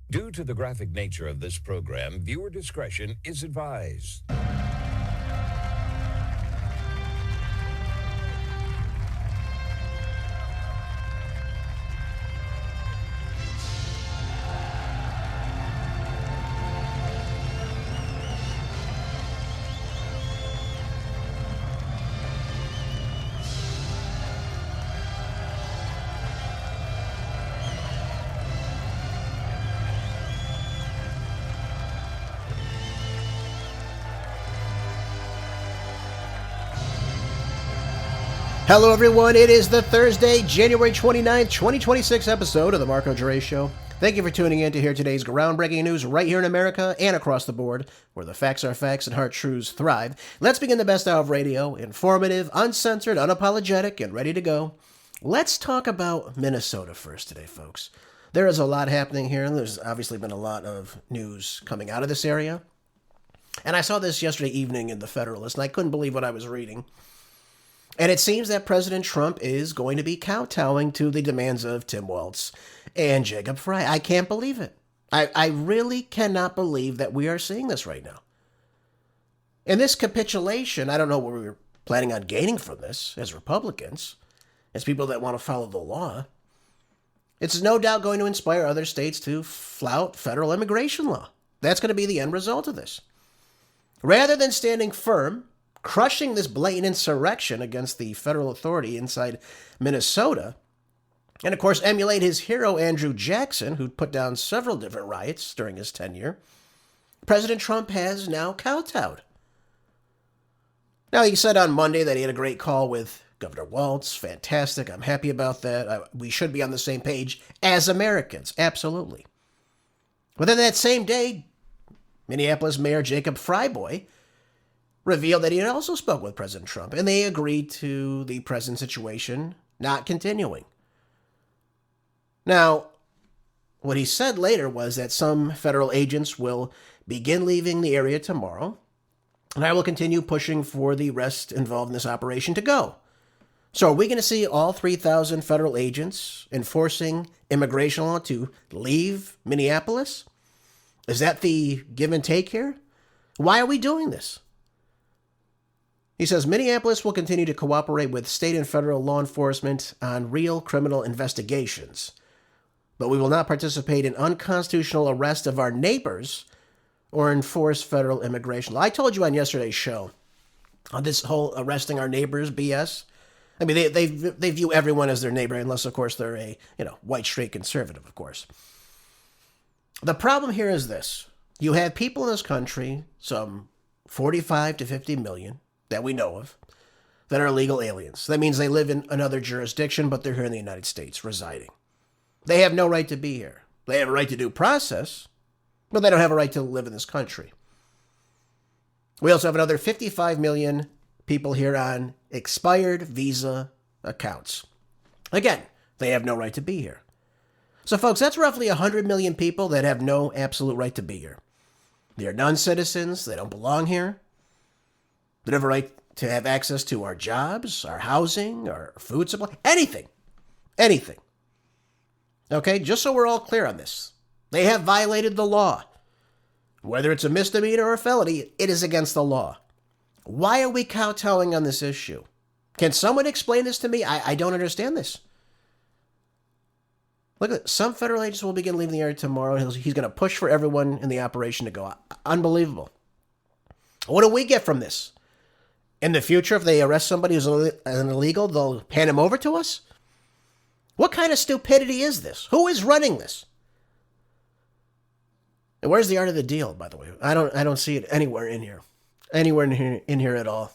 Due to the graphic nature of this program, viewer discretion is advised. Hello, everyone. It is the Thursday, January 29th, 2026 episode of The Marco Dre Show. Thank you for tuning in to hear today's groundbreaking news right here in America and across the board, where the facts are facts and hard truths thrive. Let's begin the best hour of radio, informative, uncensored, unapologetic, and ready to go. Let's talk about Minnesota first today, folks. There is a lot happening here. There's obviously been a lot of news coming out of this area. And I saw this yesterday evening in the Federalist, and I couldn't believe what I was reading. And it seems that President Trump is going to be kowtowing to the demands of Tim Walz and Jacob Frey. I can't believe it. I really cannot believe that we are seeing this right now. And this capitulation, I don't know what we were planning on gaining from this as Republicans, as people that want to follow the law. It's no doubt going to inspire other states to flout federal immigration law. That's going to be the end result of this. Rather than standing firm, crushing this blatant insurrection against the federal authority inside Minnesota, and of course emulate his hero Andrew Jackson, who put down several different riots during his tenure, President Trump has now kowtowed. Now, he said on Monday that he had a great call with Governor Walz. Fantastic. I'm happy about that. We should be on the same page as Americans. Absolutely. But then that same day, Minneapolis Mayor Jacob Fryboy revealed that he had also spoke with President Trump, and they agreed to the present situation not continuing. Now, what he said later was that some federal agents will begin leaving the area tomorrow, and I will continue pushing for the rest involved in this operation to go. So are we going to see all 3,000 federal agents enforcing immigration law to leave Minneapolis? Is that the give and take here? Why are we doing this? He says Minneapolis will continue to cooperate with state and federal law enforcement on real criminal investigations, but we will not participate in unconstitutional arrest of our neighbors or enforce federal immigration law. I told you on yesterday's show on this whole arresting our neighbors BS. I mean, they view everyone as their neighbor, unless, of course, they're a white, straight conservative, of course. The problem here is this. You have people in this country, some 45 to 50 million, that we know of, that are illegal aliens. That means they live in another jurisdiction, but they're here in the United States, residing. They have no right to be here. They have a right to due process, but they don't have a right to live in this country. We also have another 55 million people here on expired visa accounts. Again, they have no right to be here. So, folks, that's roughly 100 million people that have no absolute right to be here. They are non-citizens. They don't belong here. They have a right to have access to our jobs, our housing, our food supply, anything. Anything. Okay, just so we're all clear on this. They have violated the law. Whether it's a misdemeanor or a felony, it is against the law. Why are we kowtowing on this issue? Can someone explain this to me? I don't understand this. Look at some federal agents will begin leaving the area tomorrow. He's going to push for everyone in the operation to go. Unbelievable. What do we get from this? In the future, if they arrest somebody who's an illegal, they'll hand him over to us? What kind of stupidity is this? Who is running this? And where's the art of the deal, by the way? I don't see it anywhere in here. Anywhere in here at all.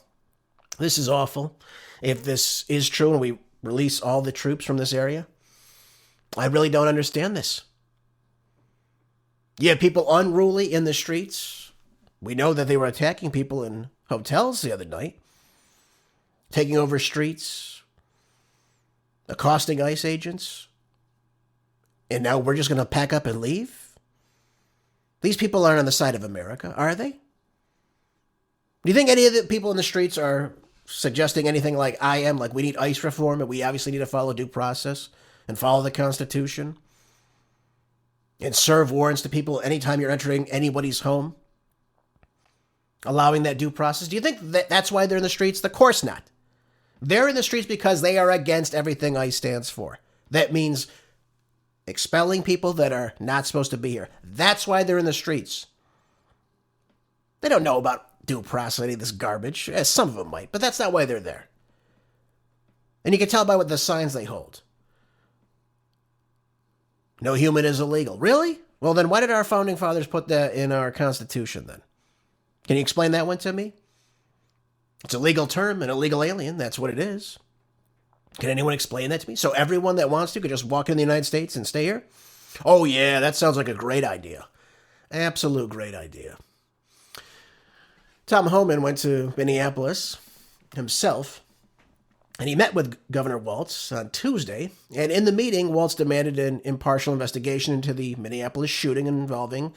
This is awful. If this is true and we release all the troops from this area, I really don't understand this. You have people unruly in the streets. We know that they were attacking people in hotels the other night, taking over streets, accosting ICE agents, and now we're just going to pack up and leave? These people aren't on the side of America, are they? Do you think any of the people in the streets are suggesting anything like I am, like we need ICE reform and we obviously need to follow due process and follow the Constitution? and serve warrants to people anytime you're entering anybody's home, allowing that due process. Do you think that that's why they're in the streets? Of course not. They're in the streets because they are against everything ICE stands for. That means expelling people that are not supposed to be here. That's why they're in the streets. They don't know about due process, any of this garbage. Some of them might, but that's not why they're there. And you can tell by what the signs they hold. No human is illegal. Really? Well, then why did our founding fathers put that in our Constitution then? Can you explain that one to me? It's a legal term, an illegal alien. That's what it is. Can anyone explain that to me? So everyone that wants to could just walk in the United States and stay here? Oh, yeah, that sounds like a great idea. Absolute great idea. Tom Homan went to Minneapolis himself, and he met with Governor Walz on Tuesday. And in the meeting, Walz demanded an impartial investigation into the Minneapolis shooting involving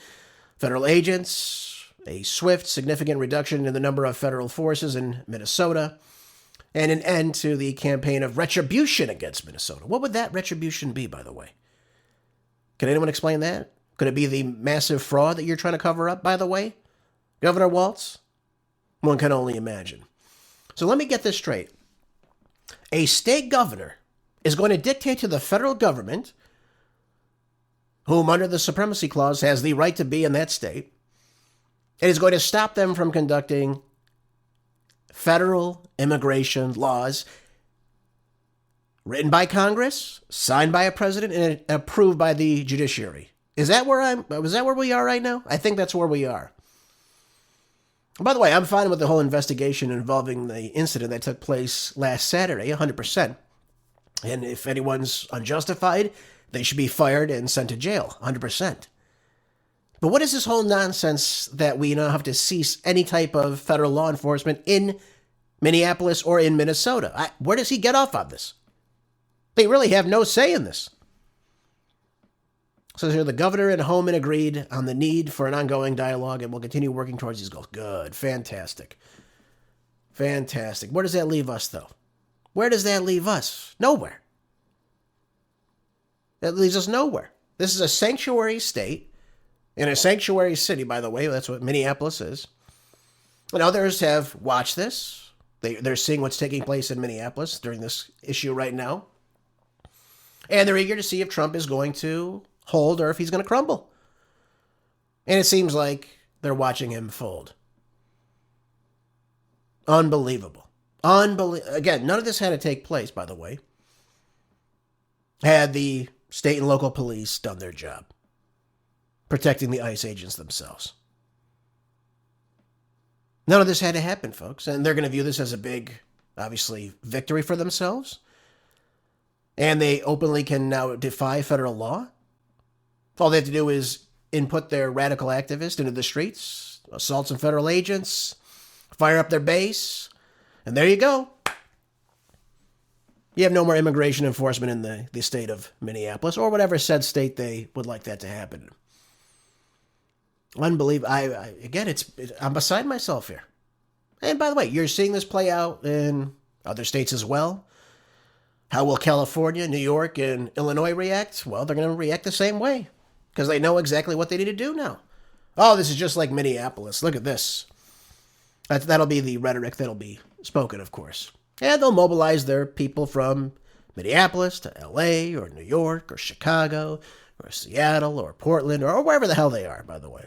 federal agents, a swift, significant reduction in the number of federal forces in Minnesota, and an end to the campaign of retribution against Minnesota. What would that retribution be, by the way? Can anyone explain that? Could it be the massive fraud that you're trying to cover up, by the way, Governor Walz? One can only imagine. So let me get this straight. A state governor is going to dictate to the federal government, whom under the Supremacy Clause has the right to be in that state, it is going to stop them from conducting federal immigration laws written by Congress, signed by a president, and approved by the judiciary. Is that where we are right now? I think that's where we are. By the way, I'm fine with the whole investigation involving the incident that took place last Saturday, 100%. And if anyone's unjustified, they should be fired and sent to jail, 100%. But what is this whole nonsense that we now have to cease any type of federal law enforcement in Minneapolis or in Minnesota? Where does he get off on this? They really have no say in this. So here the governor and Homan agreed on the need for an ongoing dialogue and will continue working towards these goals. Good. Fantastic. Fantastic. Where does that leave us, though? Where does that leave us? Nowhere. That leaves us nowhere. This is a sanctuary state in a sanctuary city, by the way. That's what Minneapolis is. And others have watched this. They're seeing what's taking place in Minneapolis during this issue right now. And they're eager to see if Trump is going to hold or if he's going to crumble. And it seems like they're watching him fold. Unbelievable. Again, none of this had to take place, by the way, had the state and local police done their job, protecting the ICE agents themselves. None of this had to happen, folks. And they're going to view this as a big, obviously, victory for themselves. And they openly can now defy federal law. All they have to do is input their radical activists into the streets, assault some federal agents, fire up their base, and there you go. You have no more immigration enforcement in the state of Minneapolis, or whatever said state they would like that to happen. Unbelievable. I'm beside myself here. And by the way, you're seeing this play out in other states as well. How will California, New York, and Illinois react? Well, they're going to react the same way because they know exactly what they need to do now. Oh, this is just like Minneapolis. Look at this. That'll be the rhetoric that'll be spoken, of course. And they'll mobilize their people from Minneapolis to LA or New York or Chicago or Seattle or Portland or wherever the hell they are, by the way.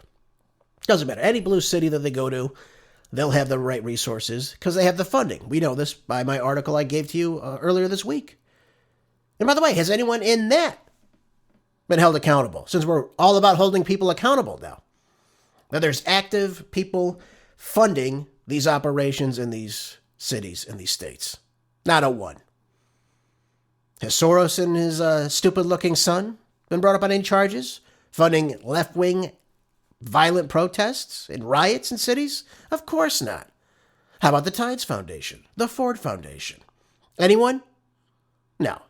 Doesn't matter. Any blue city that they go to, they'll have the right resources because they have the funding. We know this by my article I gave to you earlier this week. And by the way, has anyone in that been held accountable? Since we're all about holding people accountable now. Now there's active people funding these operations in these cities, in these states. Not a one. Has Soros and his stupid-looking son been brought up on any charges? Funding left-wing violent protests and riots in cities? Of course not. How about the Tides Foundation? The Ford Foundation? Anyone? No.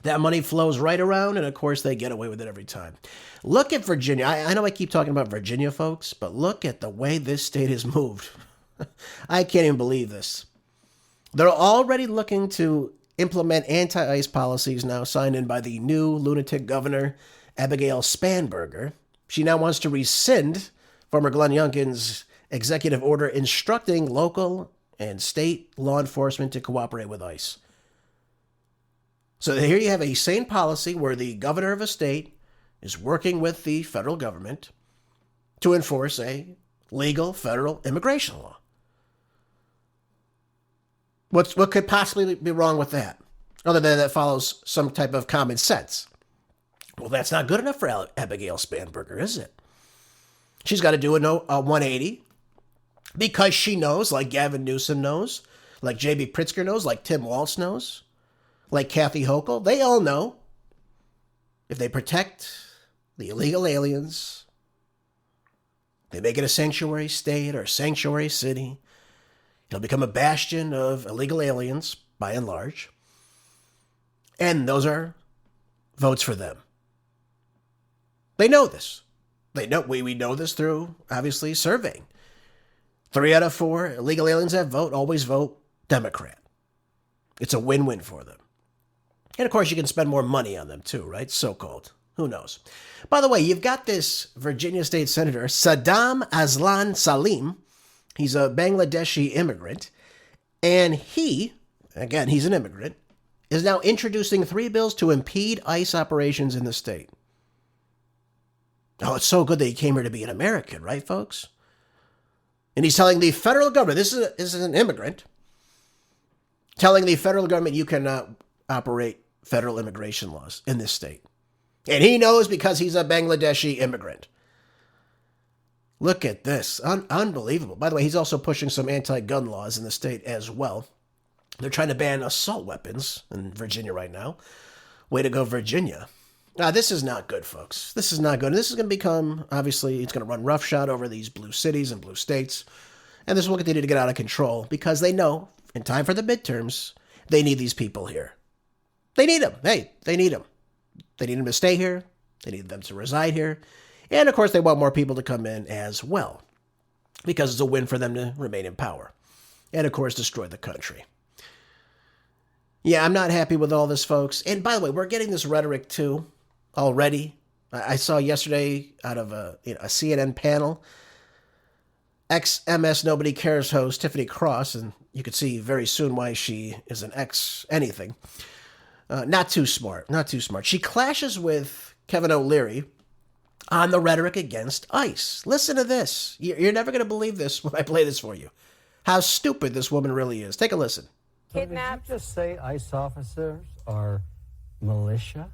That money flows right around, and of course they get away with it every time. Look at Virginia. I know I keep talking about Virginia, folks, but look at the way this state has moved. I can't even believe this. They're already looking to implement anti-ICE policies now signed in by the new lunatic governor Abigail Spanberger, she now wants to rescind former Glenn Youngkin's executive order instructing local and state law enforcement to cooperate with ICE. So here you have a sane policy where the governor of a state is working with the federal government to enforce a legal federal immigration law. What could possibly be wrong with that? Other than that follows some type of common sense. Well, that's not good enough for Abigail Spanberger, is it? She's got to do a 180 because she knows, like Gavin Newsom knows, like J.B. Pritzker knows, like Tim Walz knows, like Kathy Hochul. They all know if they protect the illegal aliens, they make it a sanctuary state or a sanctuary city, it'll become a bastion of illegal aliens, by and large. And those are votes for them. They know this. We know this through, obviously, surveying. 3 out of 4 illegal aliens that always vote Democrat. It's a win-win for them. And, of course, you can spend more money on them, too, right? So-called. Who knows? By the way, you've got this Virginia State Senator, Saddam Aslan Salim. He's a Bangladeshi immigrant. And he, again, he's an immigrant, is now introducing 3 bills to impede ICE operations in the state. Oh, it's so good that he came here to be an American, right, folks? And he's telling the federal government, this is an immigrant, telling the federal government you cannot operate federal immigration laws in this state. And he knows because he's a Bangladeshi immigrant. Look at this. Unbelievable. By the way, he's also pushing some anti-gun laws in the state as well. They're trying to ban assault weapons in Virginia right now. Way to go, Virginia. This is not good, folks. This is not good. And this is going to become, obviously, it's going to run roughshod over these blue cities and blue states. And this will continue to get out of control because they know, in time for the midterms, they need these people here. They need them. Hey, they need them. They need them to stay here. They need them to reside here. And, of course, they want more people to come in as well because it's a win for them to remain in power. And, of course, destroy the country. Yeah, I'm not happy with all this, folks. And, by the way, we're getting this rhetoric, too, already. I saw yesterday out of a CNN panel, ex-MS Nobody Cares host Tiffany Cross, and you could see very soon why she is an ex-anything. Not too smart. She clashes with Kevin O'Leary on the rhetoric against ICE. Listen to this. You're never going to believe this when I play this for you. How stupid this woman really is. Take a listen. Kidnapped. Did you just say ICE officers are militia?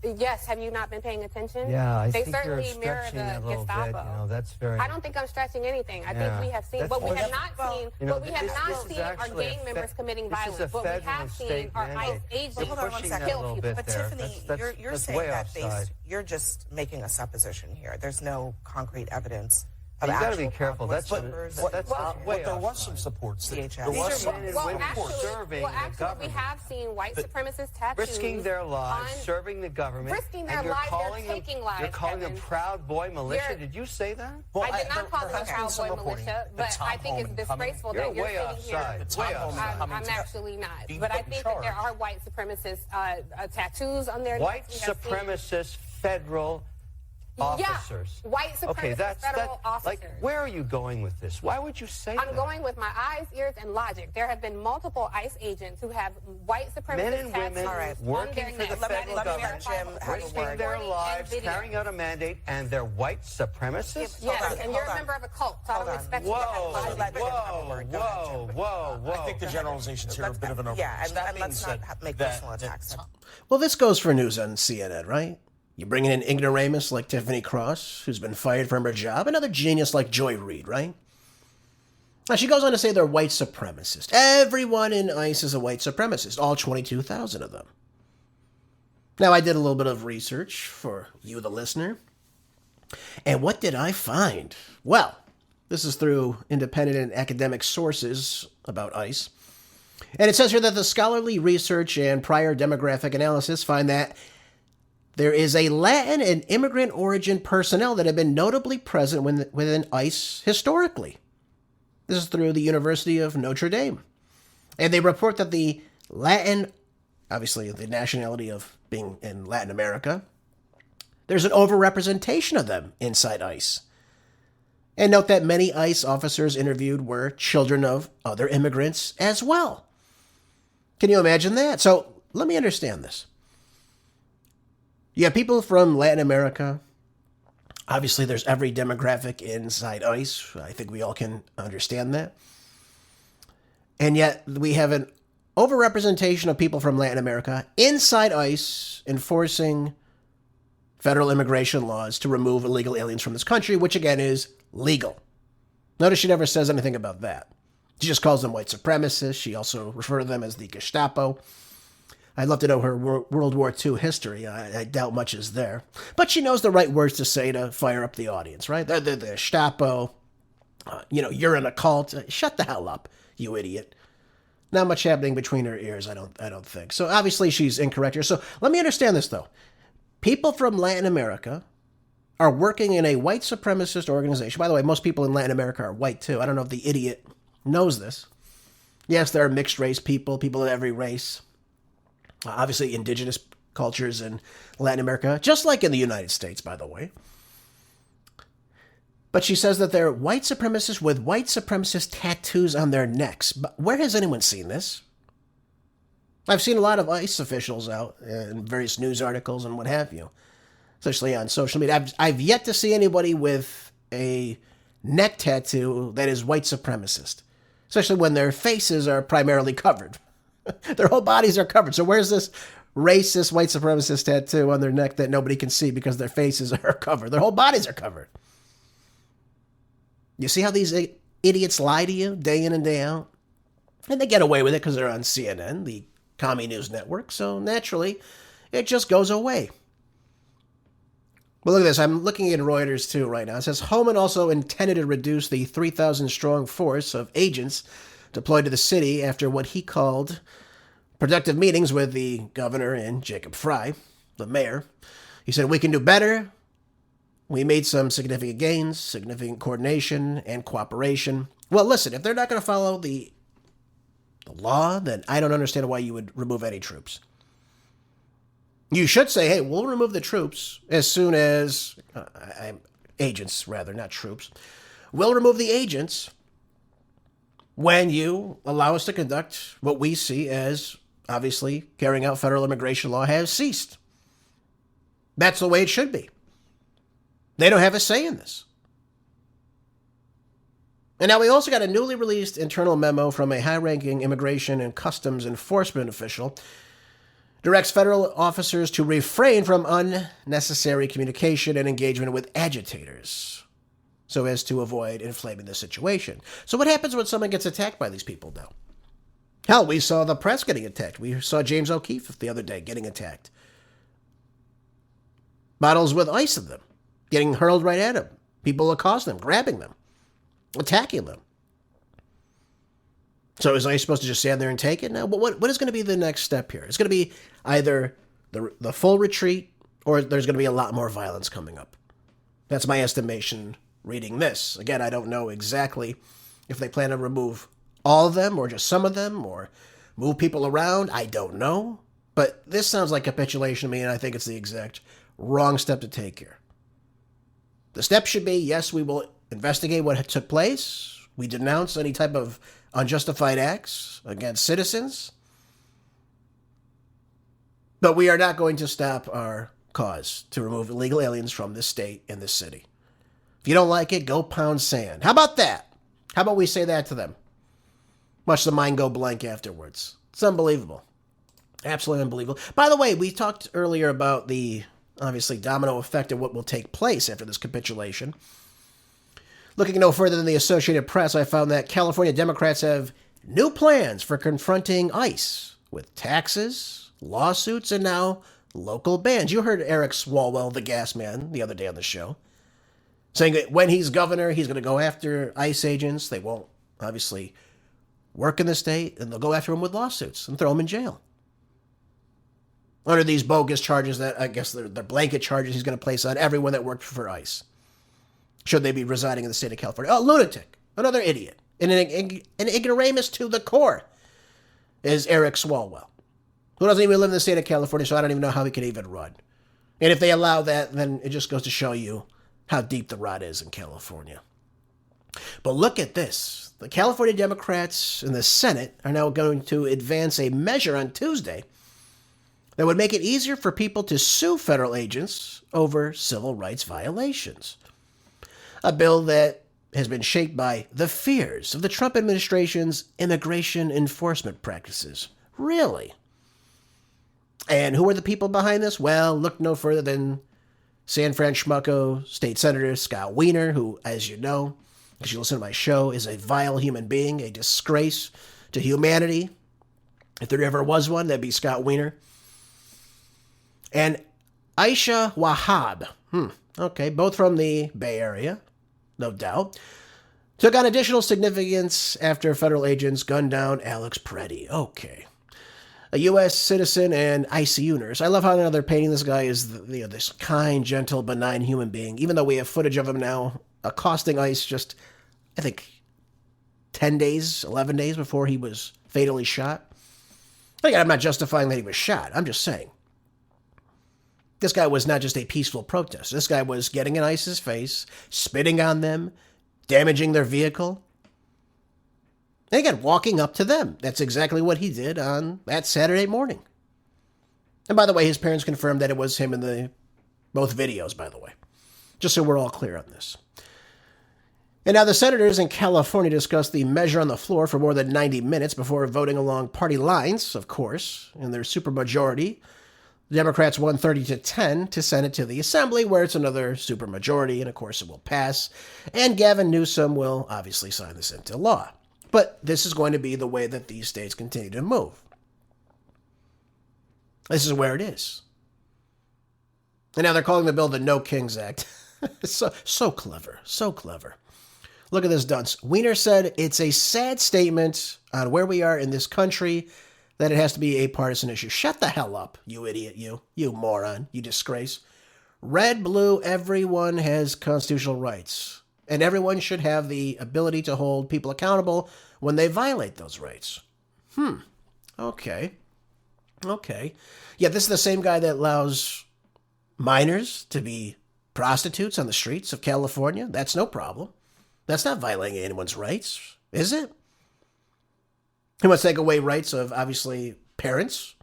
Yes, have you not been paying attention? Yeah, I they think certainly you're mirror stretching the a little Gestapo. bit. You know, that's very. I don't think I'm stretching anything. I think we have seen, That's what we what- have not seen, You know, what we have this not is seen are actually gang members committing this is violence. a What we federal have and seen state are ICE mandate. agents You're hold on one pushing second. that a little bit But there. Tiffany, you're that's saying way that offside. you're just making a supposition here. There's no concrete evidence of You got to actual be careful. That's conflicts, that's well, way there was offside. some supports. DHS. There These was are men and Well, women actually, serving the we government. have seen white supremacist tattoos. Risking their lives, on- serving the government. Risking their and you're lives, they're calling them, taking lives, You're calling them Kevin. Proud Boy militia. You're- Did you say that? Well, I did not call them there has been Proud some Boy reporting militia, that but Tom I think it's Homan disgraceful You're that you're way sitting offside. here. Tom Way Homan offside. coming I'm to actually not. being But I put in think that there charge. are white supremacist tattoos on their White necks. We have seen- supremacist federal officers. Yeah, white supremacist Okay, federal officers. Like, where are you going with this? Why would you say that? I'm going with my eyes, ears, and logic. There have been multiple ICE agents who have white supremacist Men and tattoos women on working their for necks. the That federal is government, verifiable. risking their Recording lives, and video. carrying out a mandate, and they're white supremacists? Yes, Hold on, and you're hold a on. member of a cult, so I Hold don't on. expect you to have Whoa, logic. Let Jim have a whoa, word. Go ahead, Jim. whoa. I think the generalizations here are a bit of an overreach. Yeah, and That being let's not said, make that- personal that attacks. Well, this goes for news on CNN, right? You're bringing in ignoramus like Tiffany Cross, who's been fired from her job, another genius like Joy Reid, right? Now, she goes on to say they're white supremacists. Everyone in ICE is a white supremacist, all 22,000 of them. Now, I did a little bit of research for you, the listener. And what did I find? Well, this is through independent and academic sources about ICE. And it says here that the scholarly research and prior demographic analysis find that there is a Latin and immigrant origin personnel that have been notably present within ICE historically. This is through the University of Notre Dame. And they report that the Latin, obviously the nationality of being in Latin America, there's an overrepresentation of them inside ICE. And note that many ICE officers interviewed were children of other immigrants as well. Can you imagine that? So let me understand this. You have people from Latin America. Obviously, there's every demographic inside ICE. I think we all can understand that. And yet we have an overrepresentation of people from Latin America inside ICE enforcing federal immigration laws to remove illegal aliens from this country, which again is legal. Notice she never says anything about that. She just calls them white supremacists. She also refers to them as the Gestapo. I'd love to know her World War II history. I doubt much is there. But she knows the right words to say to fire up the audience, right? They're the Gestapo. You're in a cult. Shut the hell up, you idiot. Not much happening between her ears, I don't think. So obviously she's incorrect here. So let me understand this, though. People from Latin America are working in a white supremacist organization. By the way, most people in Latin America are white, too. I don't know if the idiot knows this. Yes, there are mixed race people of every race. Obviously, indigenous cultures in Latin America, just like in the United States, by the way. But she says that they're white supremacists with white supremacist tattoos on their necks. But where has anyone seen this? I've seen a lot of ICE officials out in various news articles and what have you, especially on social media. I've yet to see anybody with a neck tattoo that is white supremacist, especially when their faces are primarily covered. Their whole bodies are covered. So where's this racist white supremacist tattoo on their neck that nobody can see because their faces are covered? Their whole bodies are covered. You see how these idiots lie to you day in and day out? And they get away with it because they're on CNN, the commie news network. So naturally, it just goes away. Well, look at this. I'm looking at Reuters, too, right now. It says, Homan also intended to reduce the 3,000-strong force of agents deployed to the city after what he called productive meetings with the governor and Jacob Frey, the mayor. He said, we can do better. We made some significant gains, significant coordination and cooperation. Well, listen, if they're not going to follow the law, then I don't understand why you would remove any troops. You should say, hey, we'll remove the troops as soon as, agents rather, not troops. We'll remove the agents when you allow us to conduct what we see as, obviously, carrying out federal immigration law has ceased. That's the way it should be. They don't have a say in this. And now we also got a newly released internal memo from a high-ranking immigration and customs enforcement official. Directs federal officers to refrain from unnecessary communication and engagement with agitators so as to avoid inflaming the situation. So what happens when someone gets attacked by these people now? Hell, we saw the press getting attacked. We saw James O'Keefe the other day getting attacked. Bottles with ice in them getting hurled right at him. People accosting them, grabbing them, attacking them. So is ICE supposed to just stand there and take it now? What is going to be the next step here? It's going to be either the full retreat or there's going to be a lot more violence coming up. That's my estimation reading this. Again, I don't know exactly if they plan to remove all of them or just some of them or move people around. I don't know. But this sounds like capitulation to me, and I think it's the exact wrong step to take here. The step should be, yes, we will investigate what took place. We denounce any type of unjustified acts against citizens. But we are not going to stop our cause to remove illegal aliens from this state and this city. If you don't like it, go pound sand. How about that? How about we say that to them? Watch the mind go blank afterwards. It's unbelievable. Absolutely unbelievable. By the way, we talked earlier about the, obviously, domino effect of what will take place after this capitulation. Looking no further than the Associated Press, I found that California Democrats have new plans for confronting ICE with taxes, lawsuits, and now local bans. You heard Eric Swalwell, the gas man, the other day on the show, saying that when he's governor, he's going to go after ICE agents. They won't, obviously, work in the state, and they'll go after them with lawsuits and throw them in jail. Under these bogus charges that, I guess, they're blanket charges he's going to place on everyone that worked for ICE, should they be residing in the state of California. Oh, lunatic, another idiot, and an ignoramus to the core is Eric Swalwell, who doesn't even live in the state of California, so I don't even know how he could even run. And if they allow that, then it just goes to show you how deep the rot is in California. But look at this. The California Democrats in the Senate are now going to advance a measure on Tuesday that would make it easier for people to sue federal agents over civil rights violations. A bill that has been shaped by the fears of the Trump administration's immigration enforcement practices. Really? And who are the people behind this? Well, look no further than San Fran Schmucko State Senator Scott Wiener, who, as you know, because you listen to my show, is a vile human being, a disgrace to humanity. If there ever was one, that'd be Scott Wiener. And Aisha Wahab, okay, both from the Bay Area, no doubt, took on additional significance after federal agents gunned down Alex Preddy. Okay. A U.S. citizen and ICU nurse. I love how now they're painting this guy as this kind, gentle, benign human being, even though we have footage of him now accosting ICE just, I think, 10 days, 11 days before he was fatally shot. Again, I'm not justifying that he was shot. I'm just saying. This guy was not just a peaceful protest. This guy was getting in ICE's face, spitting on them, damaging their vehicle. And again, walking up to them. That's exactly what he did on that Saturday morning. And by the way, his parents confirmed that it was him in both videos, by the way. Just so we're all clear on this. And now the senators in California discussed the measure on the floor for more than 90 minutes before voting along party lines, of course, in their supermajority. The Democrats won 30-10 to send it to the Assembly, where it's another supermajority, and of course it will pass. And Gavin Newsom will obviously sign this into law. But this is going to be the way that these states continue to move. This is where it is. And now they're calling the bill the No Kings Act. So clever, so clever. Look at this dunce. Wiener said it's a sad statement on where we are in this country that it has to be a partisan issue. Shut the hell up, you idiot, you moron, you disgrace. Red, blue, everyone has constitutional rights. And everyone should have the ability to hold people accountable when they violate those rights. Okay. Yeah, this is the same guy that allows minors to be prostitutes on the streets of California. That's no problem. That's not violating anyone's rights, is it? He wants to take away rights of, obviously, parents.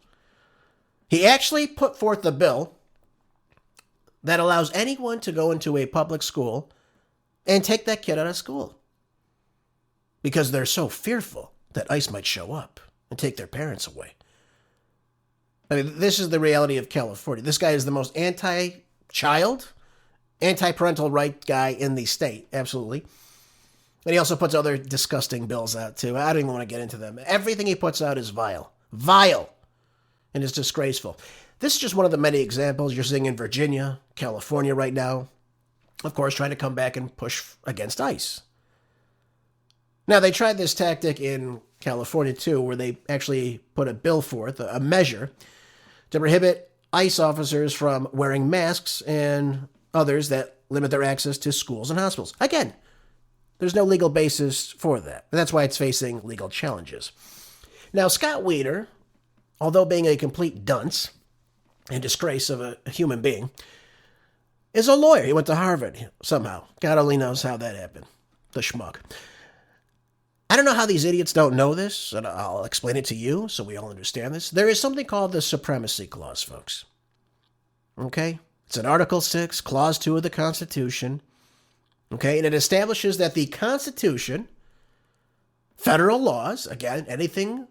He actually put forth the bill that allows anyone to go into a public school and take that kid out of school because they're so fearful that ICE might show up and take their parents away. I mean, this is the reality of California. This guy is the most anti-child, anti-parental right guy in the state, absolutely. And he also puts other disgusting bills out, too. I don't even want to get into them. Everything he puts out is vile. Vile. And is disgraceful. This is just one of the many examples you're seeing in Virginia, California right now. Of course, trying to come back and push against ICE. Now, they tried this tactic in California, too, where they actually put a bill forth, a measure, to prohibit ICE officers from wearing masks and others that limit their access to schools and hospitals. Again, there's no legal basis for that. And that's why it's facing legal challenges. Now, Scott Wiener, although being a complete dunce and disgrace of a human being, is a lawyer. He went to Harvard somehow. God only knows how that happened. The schmuck. I don't know how these idiots don't know this, and I'll explain it to you so we all understand this. There is something called the Supremacy Clause, folks. Okay? It's in Article 6, Clause 2 of the Constitution. Okay, and it establishes that the Constitution, federal laws, again, anything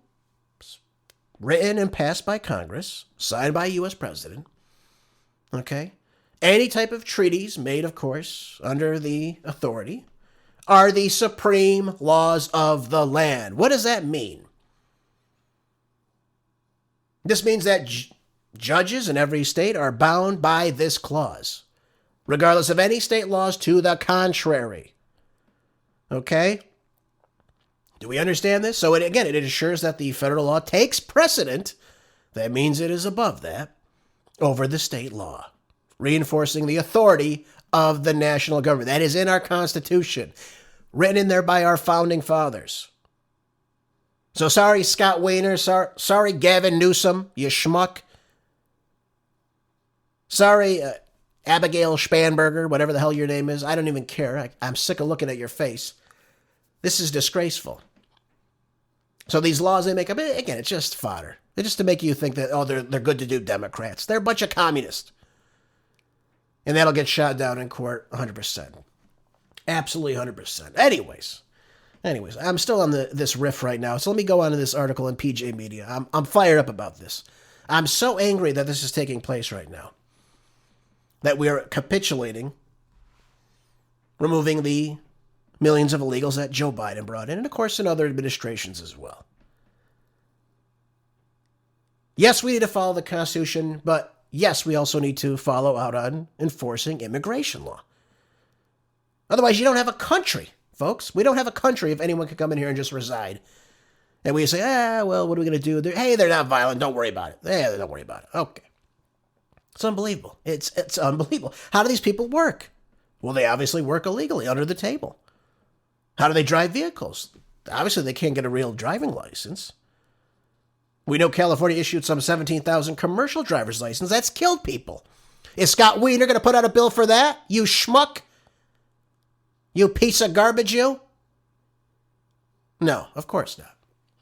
written and passed by Congress, signed by a U.S. president, okay, any type of treaties made, of course, under the authority, are the supreme laws of the land. What does that mean? This means that judges in every state are bound by this clause, regardless of any state laws to the contrary. Okay? Do we understand this? So, it assures that the federal law takes precedent. That means it is above that, over the state law, reinforcing the authority of the national government. That is in our Constitution, written in there by our founding fathers. So sorry, Scott Wiener. Sorry, Gavin Newsom, you schmuck. Sorry, Abigail Spanberger, whatever the hell your name is. I don't even care. I'm sick of looking at your face. This is disgraceful. So these laws they make up, again, it's just fodder. It's just to make you think that, oh, they're good to do Democrats. They're a bunch of communists. And that'll get shot down in court 100%. Absolutely 100%. Anyways, I'm still on this riff right now. So let me go on to this article in PJ Media. I'm fired up about this. I'm so angry that this is taking place right now. That we are capitulating, removing the millions of illegals that Joe Biden brought in, and of course in other administrations as well. Yes, we need to follow the Constitution, but yes, we also need to follow out on enforcing immigration law. Otherwise, you don't have a country, folks. We don't have a country if anyone can come in here and just reside. And we say, well, what are we going to do? They're not violent. Don't worry about it. Don't worry about it. Okay. It's unbelievable. It's unbelievable. How do these people work? Well, they obviously work illegally under the table. How do they drive vehicles? Obviously, they can't get a real driving license. We know California issued some 17,000 commercial driver's licenses. That's killed people. Is Scott Wiener going to put out a bill for that? You schmuck? You piece of garbage, you? No, of course not.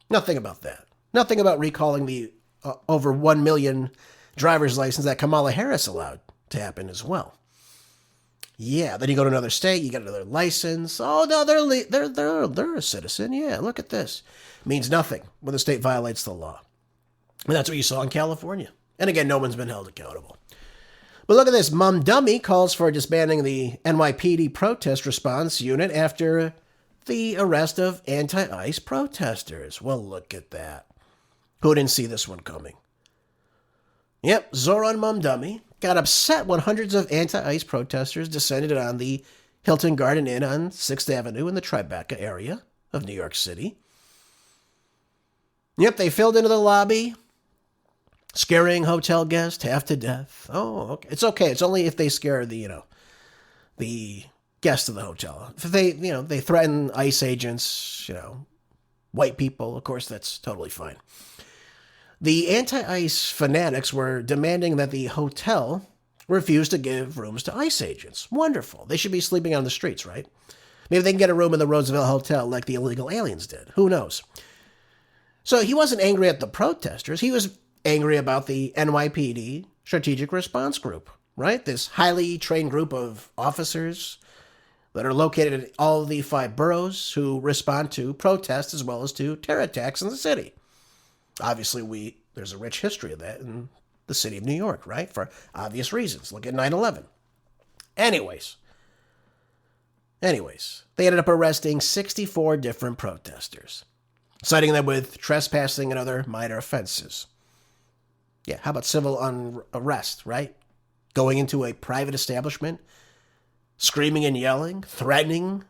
Nothing about that. Nothing about recalling the over 1 million driver's license that Kamala Harris allowed to happen as well. Yeah, then you go to another state, you get another license. Oh no, they're a citizen. Yeah, look at this. Means nothing when the state violates the law. And that's what you saw in California. And again, no one's been held accountable. But look at this. Mamdani calls for disbanding the NYPD protest response unit after the arrest of anti-ICE protesters. Well, look at that. Who didn't see this one coming? Yep, Zohran Mamdani got upset when hundreds of anti-ICE protesters descended on the Hilton Garden Inn on 6th Avenue in the Tribeca area of New York City. Yep, they filled into the lobby, scaring hotel guests half to death. Oh, okay. It's okay. It's only if they scare the guests of the hotel. If they threaten ICE agents, white people, of course, that's totally fine. The anti-ICE fanatics were demanding that the hotel refuse to give rooms to ICE agents. Wonderful. They should be sleeping on the streets, right? Maybe they can get a room in the Roosevelt Hotel like the illegal aliens did. Who knows? So he wasn't angry at the protesters. He was angry about the NYPD Strategic Response Group, right? This highly trained group of officers that are located in all the 5 boroughs who respond to protests as well as to terror attacks in the city. Obviously, there's a rich history of that in the city of New York, right? For obvious reasons. Look at 9/11. Anyways, they ended up arresting 64 different protesters, citing them with trespassing and other minor offenses. Yeah, how about civil unrest, right? Going into a private establishment, screaming and yelling, threatening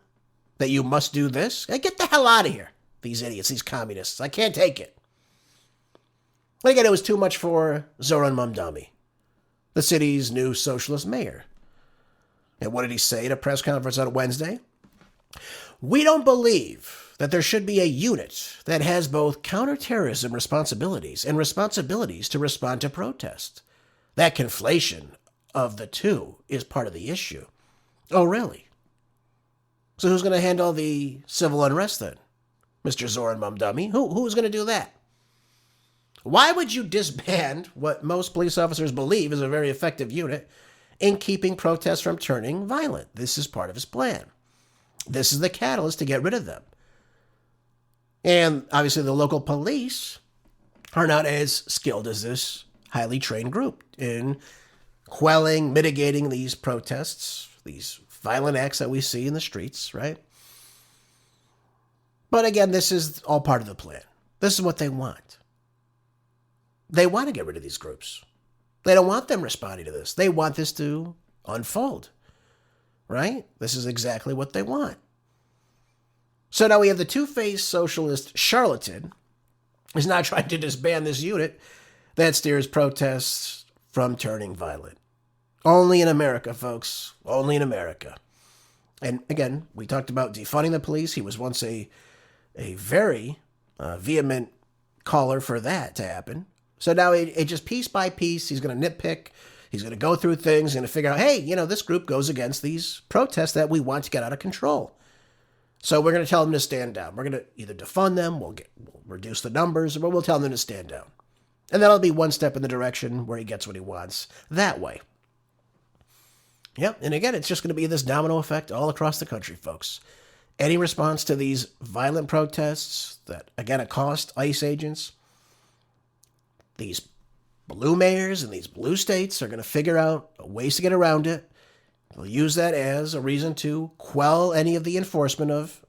that you must do this. Hey, get the hell out of here, these idiots, these communists. I can't take it. But again, it was too much for Zohran Mamdani, the city's new socialist mayor. And what did he say at a press conference on Wednesday? We don't believe that there should be a unit that has both counterterrorism responsibilities and responsibilities to respond to protests. That conflation of the two is part of the issue. Oh, really? So who's going to handle the civil unrest then? Mr. Zohran Mamdani? Who's going to do that? Why would you disband what most police officers believe is a very effective unit in keeping protests from turning violent? This is part of his plan. This is the catalyst to get rid of them. And obviously the local police are not as skilled as this highly trained group in quelling, mitigating these protests, these violent acts that we see in the streets, right? But again, this is all part of the plan. This is what they want. They want to get rid of these groups. They don't want them responding to this. They want this to unfold, right? This is exactly what they want. So now we have the two-faced socialist charlatan who's now trying to disband this unit that steers protests from turning violent. Only in America, folks. Only in America. And again, we talked about defunding the police. He was once a very vehement caller for that to happen. So now it just piece by piece, he's going to nitpick. He's going to go through things and figure out, hey, this group goes against these protests that we want to get out of control. So we're going to tell them to stand down. We're going to either defund them, we'll reduce the numbers, or we'll tell them to stand down. And that'll be one step in the direction where he gets what he wants that way. Yep, and again, it's just going to be this domino effect all across the country, folks. Any response to these violent protests that, again, accost ICE agents, these blue mayors in these blue states are going to figure out ways to get around it. They'll use that as a reason to quell any of the enforcement of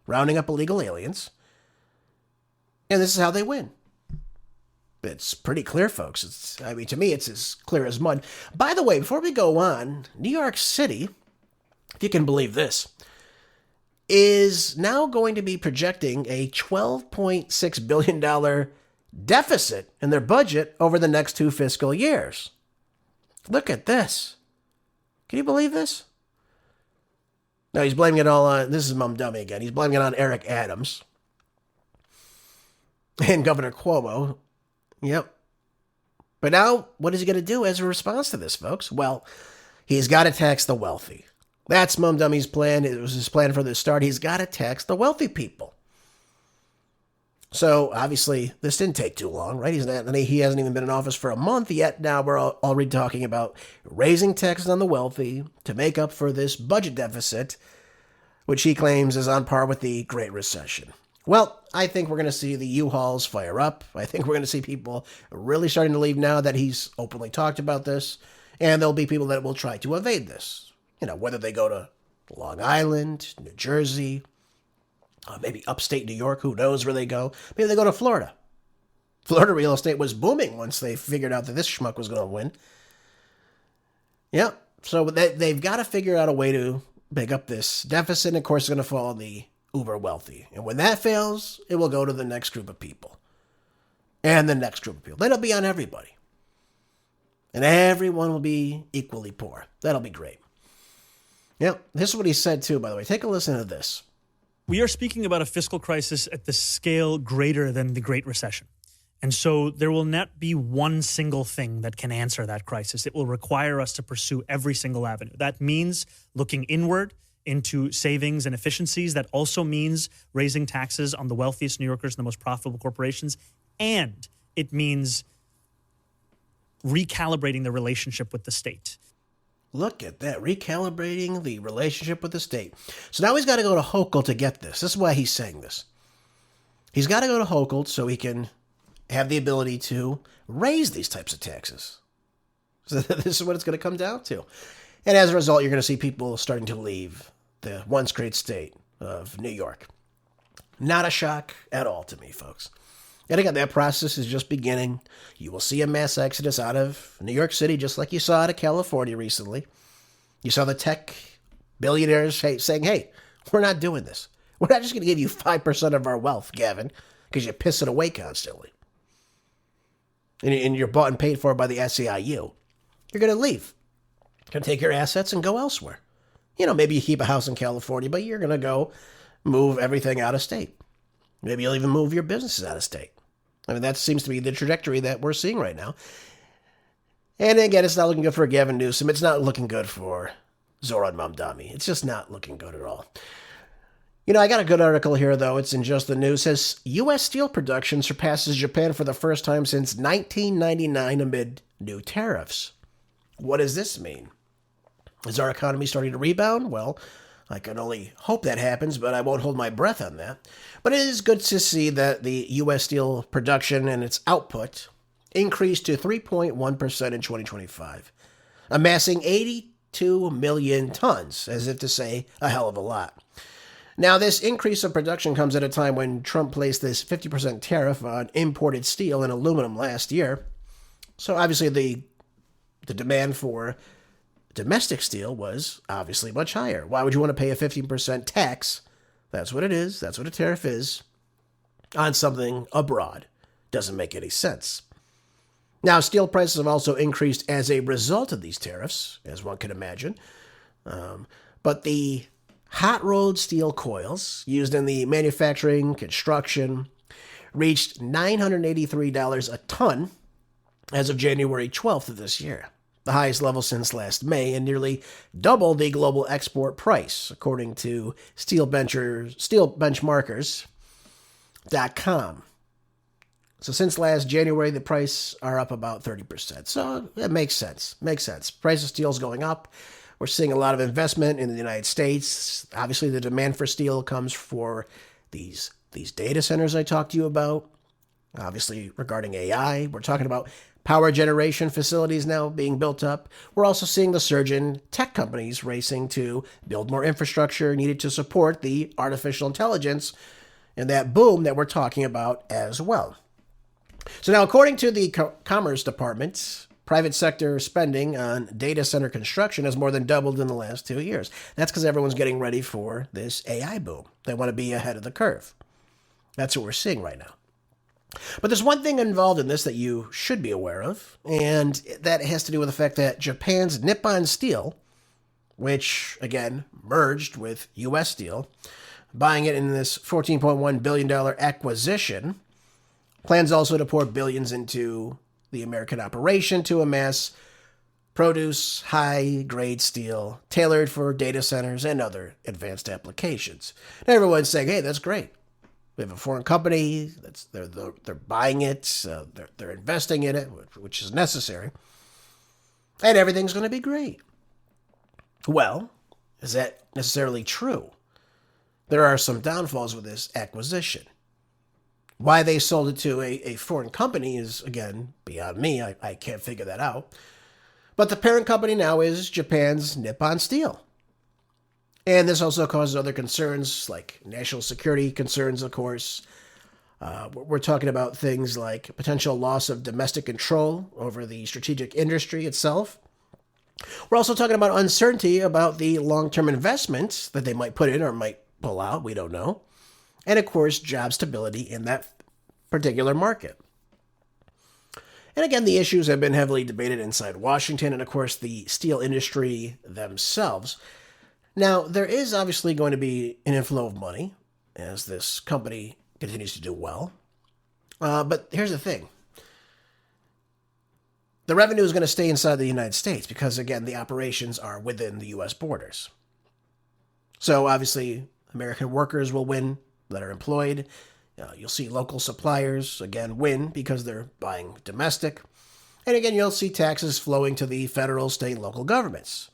rounding up illegal aliens. And this is how they win. It's pretty clear, folks. To me, it's as clear as mud. By the way, before we go on, New York City, if you can believe this, is now going to be projecting a $12.6 billion deficit in their budget over the next 2 fiscal years. Look at this. Can you believe this? No, he's blaming it all on, this is Mamdani again, he's blaming it on Eric Adams and Governor Cuomo. Yep. But now, what is he going to do as a response to this, folks? Well, he's got to tax the wealthy. That's Mamdani's plan. It was his plan from the start. He's got to tax the wealthy people. So, obviously, this didn't take too long, right? He hasn't even been in office for a month yet. Now we're already talking about raising taxes on the wealthy to make up for this budget deficit, which he claims is on par with the Great Recession. Well, I think we're going to see the U-Hauls fire up. I think we're going to see people really starting to leave now that he's openly talked about this. And there'll be people that will try to evade this. Whether they go to Long Island, New Jersey, maybe upstate New York, who knows where they go. Maybe they go to Florida. Florida real estate was booming once they figured out that this schmuck was going to win. Yeah, so they've got to figure out a way to make up this deficit. And of course, it's going to fall on the uber wealthy. And when that fails, it will go to the next group of people. And the next group of people. Then it'll be on everybody. And everyone will be equally poor. That'll be great. Yeah, this is what he said too, by the way. Take a listen to this. We are speaking about a fiscal crisis at the scale greater than the Great Recession. And so there will not be one single thing that can answer that crisis. It will require us to pursue every single avenue. That means looking inward into savings and efficiencies. That also means raising taxes on the wealthiest New Yorkers and the most profitable corporations. And it means recalibrating the relationship with the state. Look at that, recalibrating the relationship with the state. So now he's got to go to Hochul to get this. This is why he's saying this. He's got to go to Hochul so he can have the ability to raise these types of taxes. So this is what it's going to come down to. And as a result, you're going to see people starting to leave the once great state of New York. Not a shock at all to me, folks. And again, that process is just beginning. You will see a mass exodus out of New York City, just like you saw out of California recently. You saw the tech billionaires saying, hey, we're not doing this. We're not just going to give you 5% of our wealth, Gavin, because you piss it away constantly. And you're bought and paid for by the SEIU. You're going to leave. You're going to take your assets and go elsewhere. Maybe you keep a house in California, but you're going to go move everything out of state. Maybe you'll even move your businesses out of state. That seems to be the trajectory that we're seeing right now. And again, it's not looking good for Gavin Newsom. It's not looking good for Zohran Mamdani. It's just not looking good at all. I got a good article here, though. It's in Just the News. It says, U.S. steel production surpasses Japan for the first time since 1999 amid new tariffs. What does this mean? Is our economy starting to rebound? Well, I can only hope that happens, but I won't hold my breath on that. But it is good to see that the U.S. steel production and its output increased to 3.1% in 2025, amassing 82 million tons, as if to say a hell of a lot. Now, this increase of production comes at a time when Trump placed this 50% tariff on imported steel and aluminum last year. So obviously the demand for domestic steel was obviously much higher. Why would you want to pay a 15% tax? That's what it is. That's what a tariff is on something abroad. Doesn't make any sense. Now, steel prices have also increased as a result of these tariffs, as one can imagine. But the hot-rolled steel coils used in the manufacturing, construction, reached $983 a ton as of January 12th of this year. the highest level since last May, and nearly double the global export price, according to steelbenchmarkers.com. So since last January, the price are up about 30%. So it makes sense. Price of steel is going up. We're seeing a lot of investment in the United States. Obviously, the demand for steel comes for these data centers I talked to you about. Obviously, regarding AI, we're talking about power generation facilities now being built up. We're also seeing the surge in tech companies racing to build more infrastructure needed to support the artificial intelligence and that boom that we're talking about as well. So now, according to the Commerce Department, private sector spending on data center construction has more than doubled in the last 2 years. That's because everyone's getting ready for this AI boom. They want to be ahead of the curve. That's what we're seeing right now. But there's one thing involved in this that you should be aware of, and that has to do with the fact that Japan's Nippon Steel, which, again, merged with U.S. Steel, buying it in this $14.1 billion acquisition, plans also to pour billions into the American operation to amass, produce high-grade steel tailored for data centers and other advanced applications. Now everyone's saying, hey, that's great. We have a foreign company, they're buying it, they're investing in it, which is necessary, and everything's going to be great. Well, is that necessarily true? There are some downfalls with this acquisition. Why they sold it to a foreign company is, again, beyond me. I can't figure that out. But the parent company now is Japan's Nippon Steel. And this also causes other concerns, like national security concerns, of course. We're talking about things like potential loss of domestic control over the strategic industry itself. We're also talking about uncertainty about the long-term investments that they might put in or might pull out. We don't know. And, of course, job stability in that particular market. And again, the issues have been heavily debated inside Washington and, of course, the steel industry themselves. Now, there is obviously going to be an inflow of money as this company continues to do well. But here's the thing. The revenue is going to stay inside the United States because, again, the operations are within the U.S. borders. So, obviously, American workers will win that are employed. You'll see local suppliers, again, win because they're buying domestic. And again, you'll see taxes flowing to the federal, state, and local governments.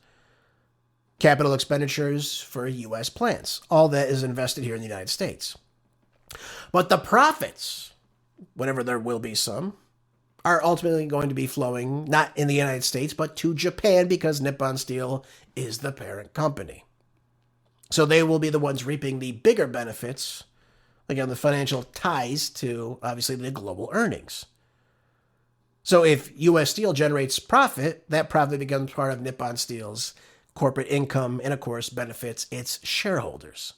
Capital expenditures for U.S. plants. All that is invested here in the United States. But the profits, whenever there will be some, are ultimately going to be flowing not in the United States, but to Japan because Nippon Steel is the parent company. So they will be the ones reaping the bigger benefits, again, the financial ties to, obviously, the global earnings. So if U.S. Steel generates profit, that profit becomes part of Nippon Steel's corporate income and, of course, benefits its shareholders.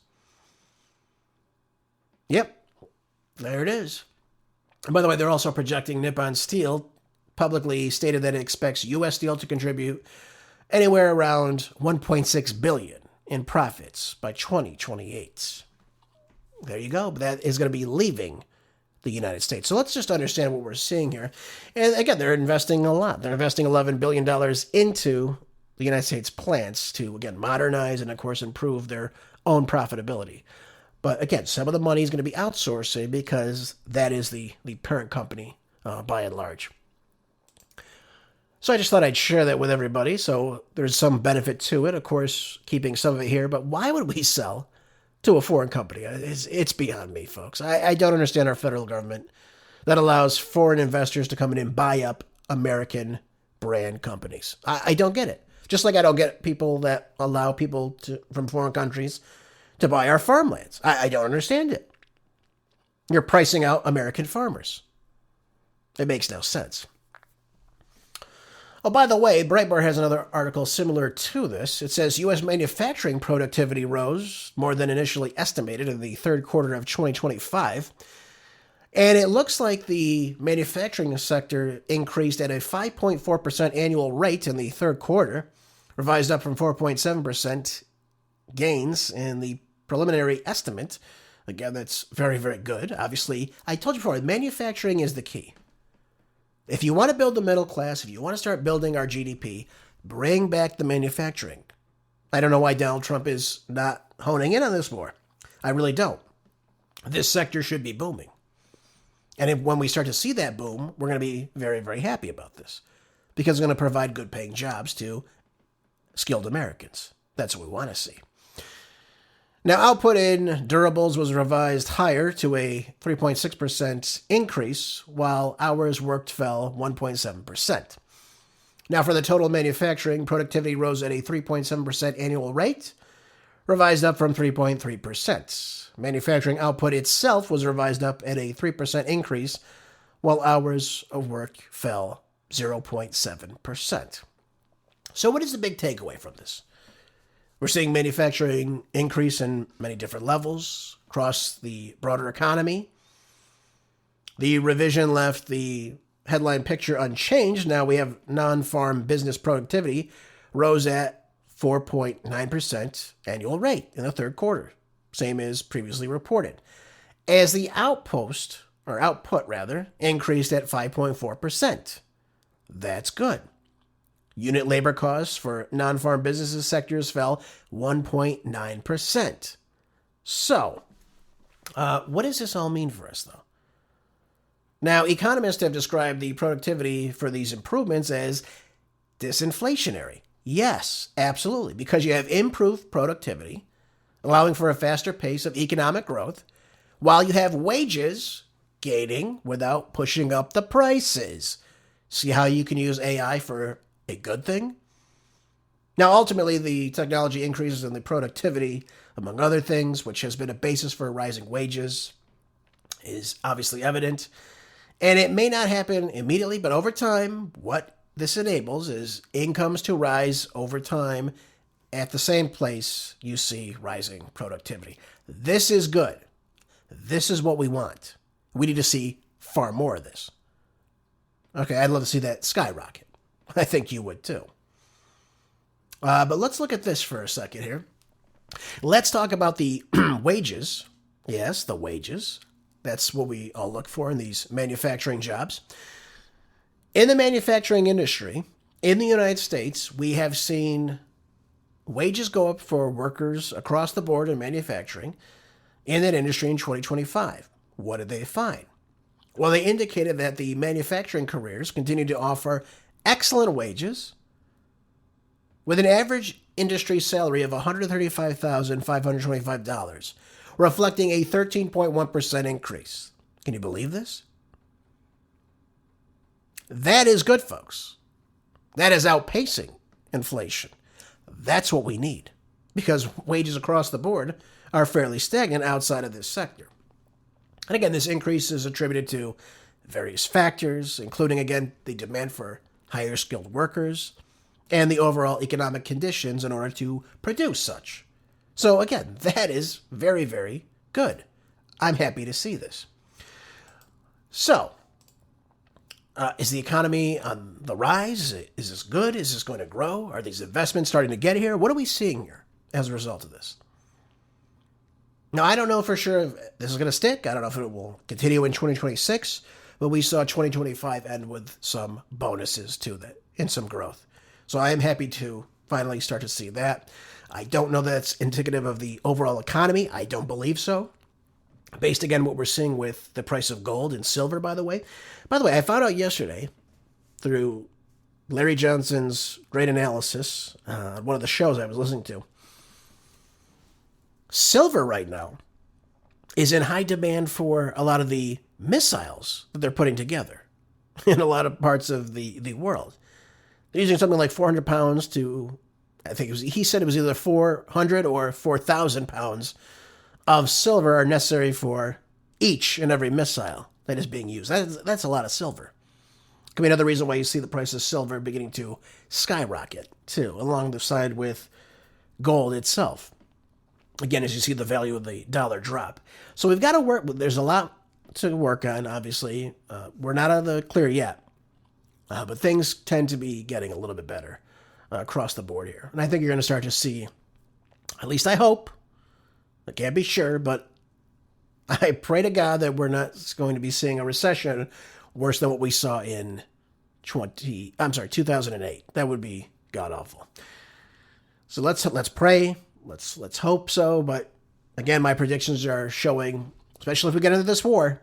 Yep, there it is. And by the way, they're also projecting Nippon Steel publicly stated that it expects U.S. Steel to contribute anywhere around $1.6 billion in profits by 2028. There you go. But that is going to be leaving the United States. So let's just understand what we're seeing here. And again, they're investing a lot. They're investing $11 billion into the United States plants to, again, modernize and, of course, improve their own profitability. But again, some of the money is going to be outsourcing because that is the parent company by and large. So I just thought I'd share that with everybody. So there's some benefit to it, of course, keeping some of it here. But why would we sell to a foreign company? It's beyond me, folks. I don't understand our federal government that allows foreign investors to come in and buy up American brand companies. I don't get it. Just like I don't get people that allow people from foreign countries to buy our farmlands. I don't understand it. You're pricing out American farmers. It makes no sense. Oh, by the way, Breitbart has another article similar to this. It says U.S. manufacturing productivity rose more than initially estimated in the third quarter of 2025. And it looks like the manufacturing sector increased at a 5.4% annual rate in the third quarter, revised up from 4.7% gains in the preliminary estimate. Again, that's very, very good. Obviously, I told you before, manufacturing is the key. If you want to build the middle class, if you want to start building our GDP, bring back the manufacturing. I don't know why Donald Trump is not honing in on this more. I really don't. This sector should be booming. And when we start to see that boom, we're going to be very, very happy about this because it's going to provide good paying jobs to skilled Americans. That's what we want to see. Now, output in durables was revised higher to a 3.6% increase, while hours worked fell 1.7%. Now, for the total manufacturing, productivity rose at a 3.7% annual rate, revised up from 3.3%. Manufacturing output itself was revised up at a 3% increase, while hours of work fell 0.7%. So what is the big takeaway from this? We're seeing manufacturing increase in many different levels across the broader economy. The revision left the headline picture unchanged. Now we have non-farm business productivity rose at 4.9% annual rate in the third quarter, same as previously reported, as the output increased at 5.4%. That's good. Unit labor costs for non-farm businesses sectors fell 1.9%. So, what does this all mean for us, though? Now, economists have described the productivity for these improvements as disinflationary. Yes, absolutely, because you have improved productivity, allowing for a faster pace of economic growth, while you have wages gaining without pushing up the prices. See how you can use AI for a good thing? Now, ultimately, the technology increases in the productivity, among other things, which has been a basis for rising wages, is obviously evident. And it may not happen immediately, but over time, what this enables is incomes to rise over time at the same place you see rising productivity. This is good. This is what we want. We need to see far more of this. Okay, I'd love to see that skyrocket. I think you would too. But let's look at this for a second here. Let's talk about the wages. Yes, the wages. That's what we all look for in these manufacturing jobs. In the manufacturing industry, in the United States, we have seen wages go up for workers across the board in manufacturing in that industry in 2025. What did they find? Well, they indicated that the manufacturing careers continue to offer excellent wages with an average industry salary of $135,525, reflecting a 13.1% increase. Can you believe this? That is good, folks. That is outpacing inflation. That's what we need, because wages across the board are fairly stagnant outside of this sector. And again, this increase is attributed to various factors, including, again, the demand for higher skilled workers and the overall economic conditions in order to produce such. So again, that is very, very good. I'm happy to see this. So, is the economy on the rise? Is this good? Is this going to grow? Are these investments starting to get here? What are we seeing here as a result of this? Now, I don't know for sure if this is going to stick. I don't know if it will continue in 2026, but we saw 2025 end with some bonuses to that and some growth. So I am happy to finally start to see that. I don't know that it's indicative of the overall economy. I don't believe so. Based, again, what we're seeing with the price of gold and silver, by the way. By the way, I found out yesterday through Larry Johnson's great analysis on one of the shows I was listening to. Silver right now is in high demand for a lot of the missiles that they're putting together in a lot of parts of the world. They're using something like 400 pounds to, I think he said it was either 400 or 4,000 pounds of silver are necessary for each and every missile that is being used. That's a lot of silver. Could be another reason why you see the price of silver beginning to skyrocket, too, along the side with gold itself. Again, as you see the value of the dollar drop. So we've got to work, there's a lot to work on, obviously. We're not out of the clear yet, but things tend to be getting a little bit better across the board here. And I think you're going to start to see, at least I hope, I can't be sure, but I pray to God that we're not going to be seeing a recession worse than what we saw in 2008. That would be god awful. So let's pray. Let's hope so. But again, my predictions are showing, especially if we get into this war,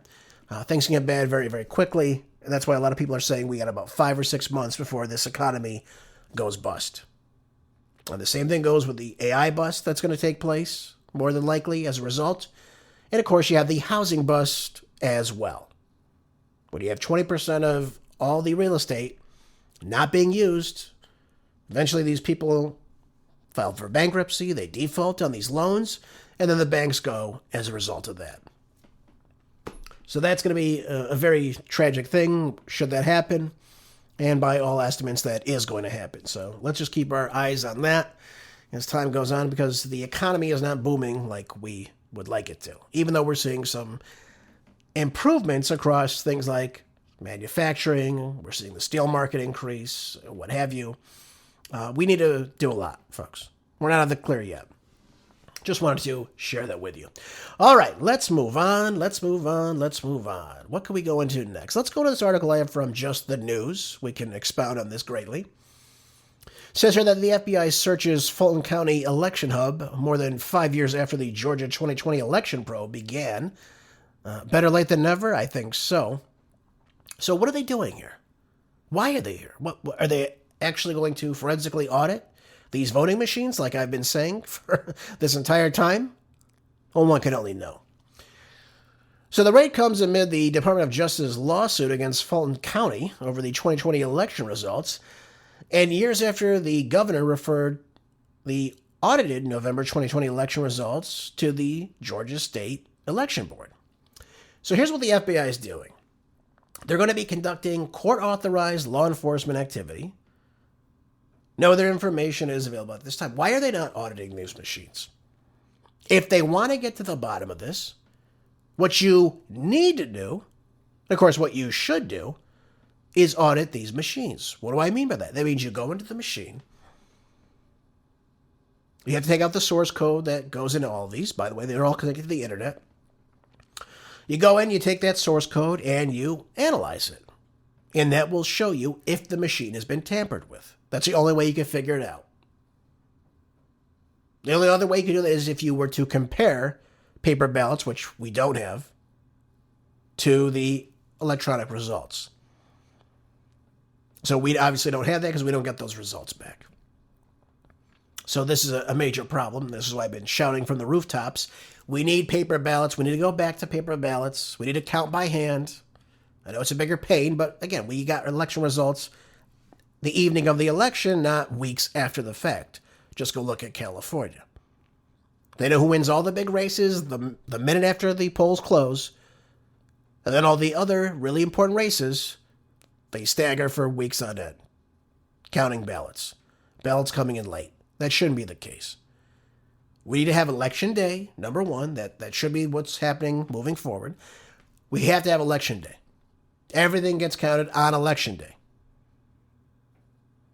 things can get bad very, very quickly. And that's why a lot of people are saying we got about 5 or 6 months before this economy goes bust. And the same thing goes with the AI bust that's going to take place, more than likely, as a result. And of course, you have the housing bust as well. When you have 20% of all the real estate not being used, eventually these people file for bankruptcy, they default on these loans, and then the banks go as a result of that. So that's going to be a very tragic thing, should that happen. And by all estimates, that is going to happen. So let's just keep our eyes on that as time goes on, because the economy is not booming like we would like it to. Even though we're seeing some improvements across things like manufacturing, we're seeing the steel market increase, what have you. We need to do a lot, folks. We're not on the clear yet. Just wanted to share that with you. All right, let's move on. What can we go into next? Let's go to this article I have from Just the News. We can expound on this greatly. It says here that the FBI searches Fulton County election hub more than 5 years after the Georgia 2020 election probe began. Better late than never? I think so. So what are they doing here? Why are they here? What are they actually going to forensically audit these voting machines, like I've been saying for this entire time? Well, one can only know. So the raid comes amid the Department of Justice lawsuit against Fulton County over the 2020 election results, and years after the governor referred the audited November 2020 election results to the Georgia State Election Board. So here's what the FBI is doing. They're going to be conducting court-authorized law enforcement activity. No other information is available at this time. Why are they not auditing these machines? If they want to get to the bottom of this, what you need to do, of course what you should do, is audit these machines. What do I mean by that? That means you go into the machine. You have to take out the source code that goes into all of these. By the way, they're all connected to the internet. You go in, you take that source code, and you analyze it. And that will show you if the machine has been tampered with. That's the only way you can figure it out. The only other way you can do that is if you were to compare paper ballots, which we don't have, to the electronic results. So we obviously don't have that because we don't get those results back. So this is a major problem. This is why I've been shouting from the rooftops. We need paper ballots. We need to go back to paper ballots. We need to count by hand. I know it's a bigger pain, but again, we got election results the evening of the election, not weeks after the fact. Just go look at California. They know who wins all the big races the minute after the polls close. And then all the other really important races, they stagger for weeks on end. Counting ballots. Ballots coming in late. That shouldn't be the case. We need to have election day, number one. That should be what's happening moving forward. We have to have election day. Everything gets counted on election day.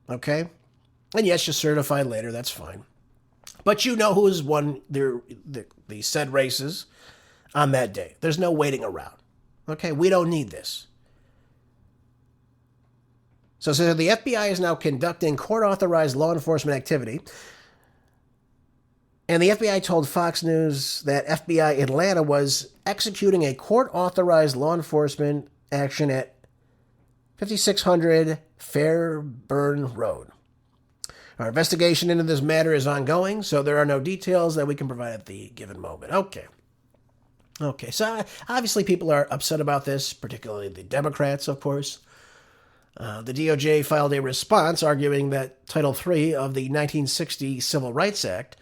Okay? And yes, you certify later, that's fine. But you know who has won the said races on that day. There's no waiting around. Okay? We don't need this. So the FBI is now conducting court-authorized law enforcement activity. And the FBI told Fox News that FBI Atlanta was executing a court-authorized law enforcement action at 5600 Fairburn Road. Our investigation into this matter is ongoing, so there are no details that we can provide at the given moment. Okay, so obviously people are upset about this, particularly the Democrats, of course. The DOJ filed a response arguing that Title III of the 1960 Civil Rights Act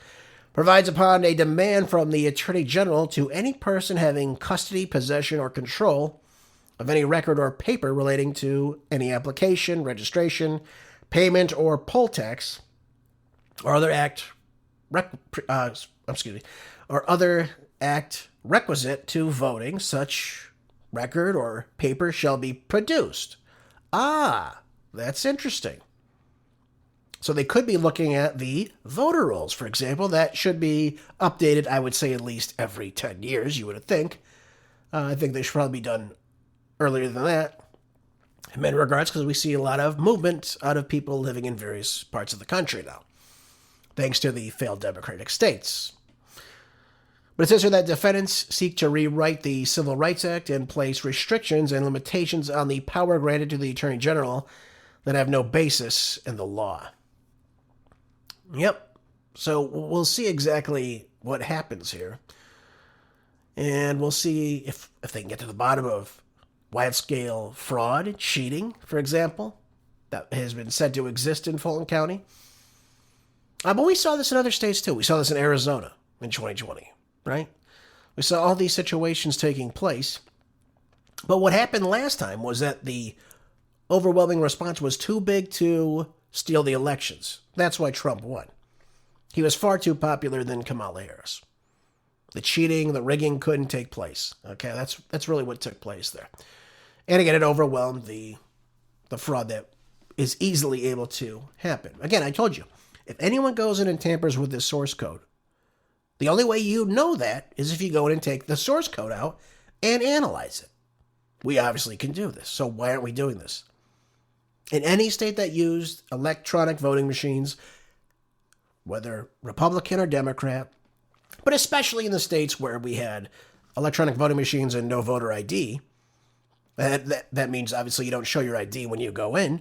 provides upon a demand from the Attorney General to any person having custody, possession, or control of any record or paper relating to any application, registration, payment, or poll tax, or other act requisite to voting, such record or paper shall be produced. That's interesting. So they could be looking at the voter rolls, for example. That should be updated, I would say, at least every 10 years, you would think. I think they should probably be done earlier than that. in many regards, because we see a lot of movement out of people living in various parts of the country now, thanks to the failed democratic states. But it says here that defendants seek to rewrite the Civil Rights Act and place restrictions and limitations on the power granted to the Attorney General that have no basis in the law. Yep. So we'll see exactly what happens here. And we'll see if they can get to the bottom of wide-scale fraud, cheating, for example, that has been said to exist in Fulton County. But we saw this in other states, too. We saw this in Arizona in 2020, right? We saw all these situations taking place. But what happened last time was that the overwhelming response was too big to steal the elections. That's why Trump won. He was far too popular than Kamala Harris. The cheating, the rigging couldn't take place. Okay, that's really what took place there. And again, it overwhelmed the fraud that is easily able to happen. Again, I told you, if anyone goes in and tampers with this source code, the only way you know that is if you go in and take the source code out and analyze it. We obviously can do this, so why aren't we doing this? In any state that used electronic voting machines, whether Republican or Democrat, but especially in the states where we had electronic voting machines and no voter ID, that means obviously you don't show your ID when you go in,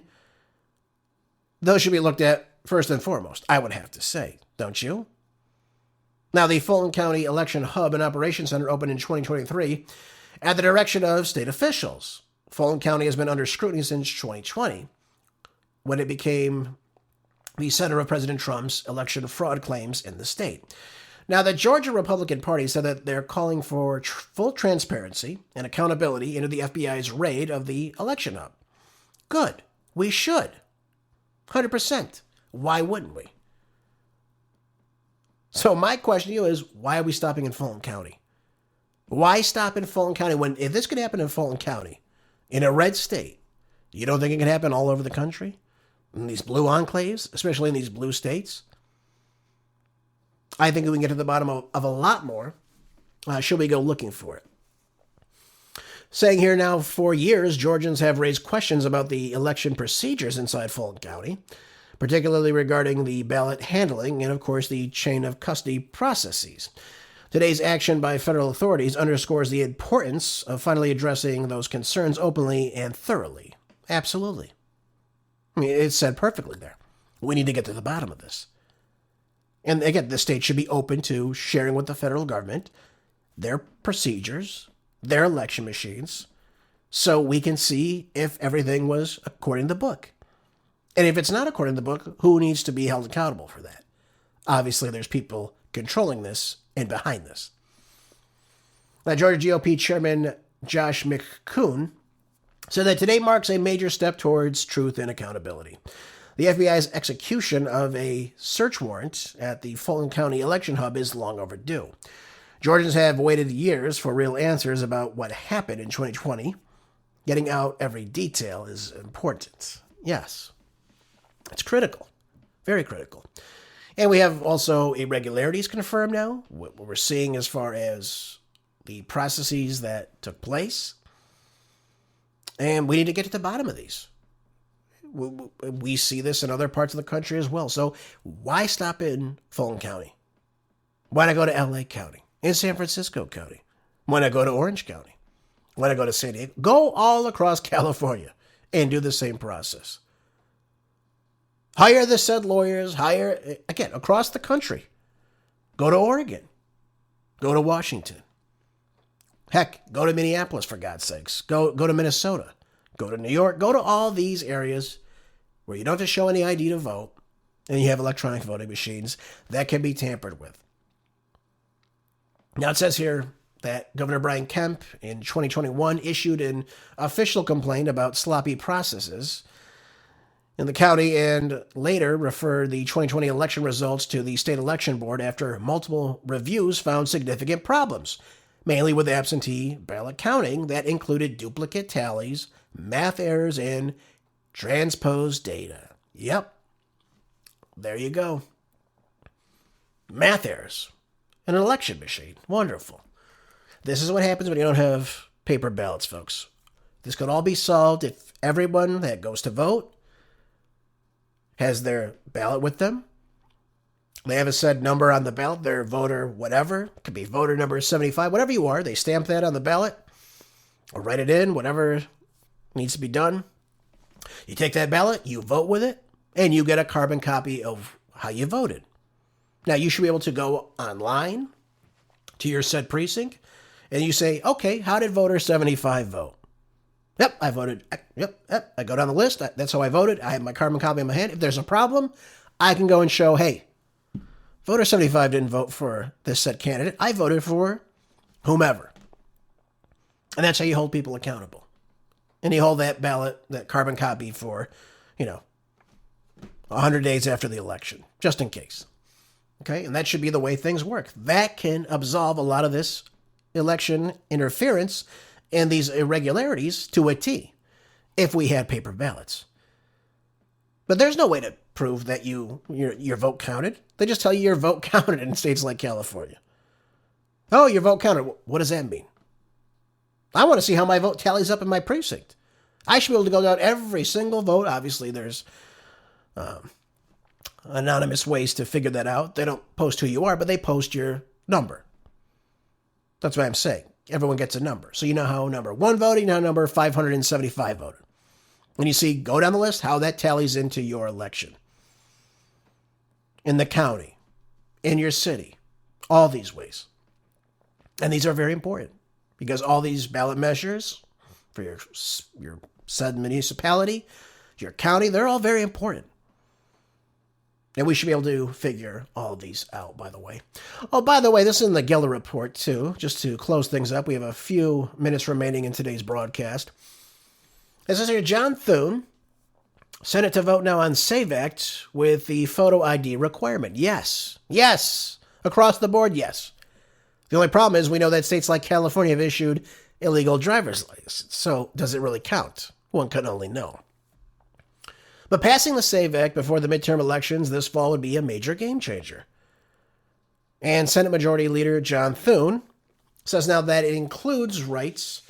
those should be looked at first and foremost, I would have to say, don't you? Now, the Fulton County Election Hub and Operations Center opened in 2023 at the direction of state officials. Fulton County has been under scrutiny since 2020, when it became the center of President Trump's election fraud claims in the state. Now, the Georgia Republican Party said that they're calling for full transparency and accountability into the FBI's raid of the election hub. Good. We should. 100%. Why wouldn't we? So my question to you is, why are we stopping in Fulton County? Why stop in Fulton County when, if this could happen in Fulton County, in a red state, you don't think it can happen all over the country? In these blue enclaves, especially in these blue states? I think we can get to the bottom of a lot more should we go looking for it. Saying here now, for years, Georgians have raised questions about the election procedures inside Fulton County, particularly regarding the ballot handling and, of course, the chain of custody processes. Today's action by federal authorities underscores the importance of finally addressing those concerns openly and thoroughly. Absolutely. I mean, it's said perfectly there. We need to get to the bottom of this. And again, the state should be open to sharing with the federal government their procedures, their election machines, so we can see if everything was according to the book. And if it's not according to the book, who needs to be held accountable for that? Obviously, there's people controlling this and behind this. Now, Georgia GOP Chairman Josh McCoon said that today marks a major step towards truth and accountability. The FBI's execution of a search warrant at the Fulton County election hub is long overdue. Georgians have waited years for real answers about what happened in 2020. Getting out every detail is important. Yes, it's critical, very critical. And we have also irregularities confirmed now, what we're seeing as far as the processes that took place. And we need to get to the bottom of these. We see this in other parts of the country as well. So why stop in Fulton County? Why not go to LA County, in San Francisco County? Why not go to Orange County? Why not go to San Diego? Go all across California and do the same process. Hire the said lawyers, again, across the country. Go to Oregon. Go to Washington. Heck, go to Minneapolis, for God's sakes. Go to Minnesota. Go to New York. Go to all these areas where you don't have to show any ID to vote, and you have electronic voting machines that can be tampered with. Now, it says here that Governor Brian Kemp in 2021 issued an official complaint about sloppy processes in the county and later referred the 2020 election results to the state election board after multiple reviews found significant problems, mainly with absentee ballot counting that included duplicate tallies, math errors, and transposed data. Yep. There you go. Math errors. An election machine. Wonderful. This is what happens when you don't have paper ballots, folks. This could all be solved if everyone that goes to vote has their ballot with them. They have a said number on the ballot, their voter whatever. It could be voter number 75, whatever you are. They stamp that on the ballot or write it in, whatever needs to be done. You take that ballot, you vote with it, and you get a carbon copy of how you voted. Now, you should be able to go online to your said precinct, and you say, okay, how did voter 75 vote? Yep, I voted. Yep. I go down the list. That's how I voted. I have my carbon copy in my hand. If there's a problem, I can go and show, hey, voter 75 didn't vote for this said candidate. I voted for whomever. And that's how you hold people accountable. And you hold that ballot, that carbon copy for, 100 days after the election, just in case. Okay, and that should be the way things work. That can absolve a lot of this election interference and these irregularities to a T if we had paper ballots. But there's no way to prove that your vote counted. They just tell you your vote counted in states like California. Oh, your vote counted. What does that mean? I want to see how my vote tallies up in my precinct. I should be able to go down every single vote. Obviously, there's anonymous ways to figure that out. They don't post who you are, but they post your number. That's what I'm saying. Everyone gets a number. So you know how number 1 voted, you know how number 575 voted. When you see, go down the list, how that tallies into your election. In the county, in your city, all these ways. And these are very important because all these ballot measures for your said municipality, your county, they're all very important. And we should be able to figure all these out, by the way. Oh, by the way, this is in the Geller Report, too. Just to close things up, we have a few minutes remaining in today's broadcast. It says here, John Thune, Senate to vote now on SAVE Act with the photo ID requirement. Yes. Yes. Across the board, yes. The only problem is we know that states like California have issued illegal driver's licenses. So does it really count? One can only know. But passing the SAVE Act before the midterm elections this fall would be a major game changer. And Senate Majority Leader John Thune says now that it includes rights,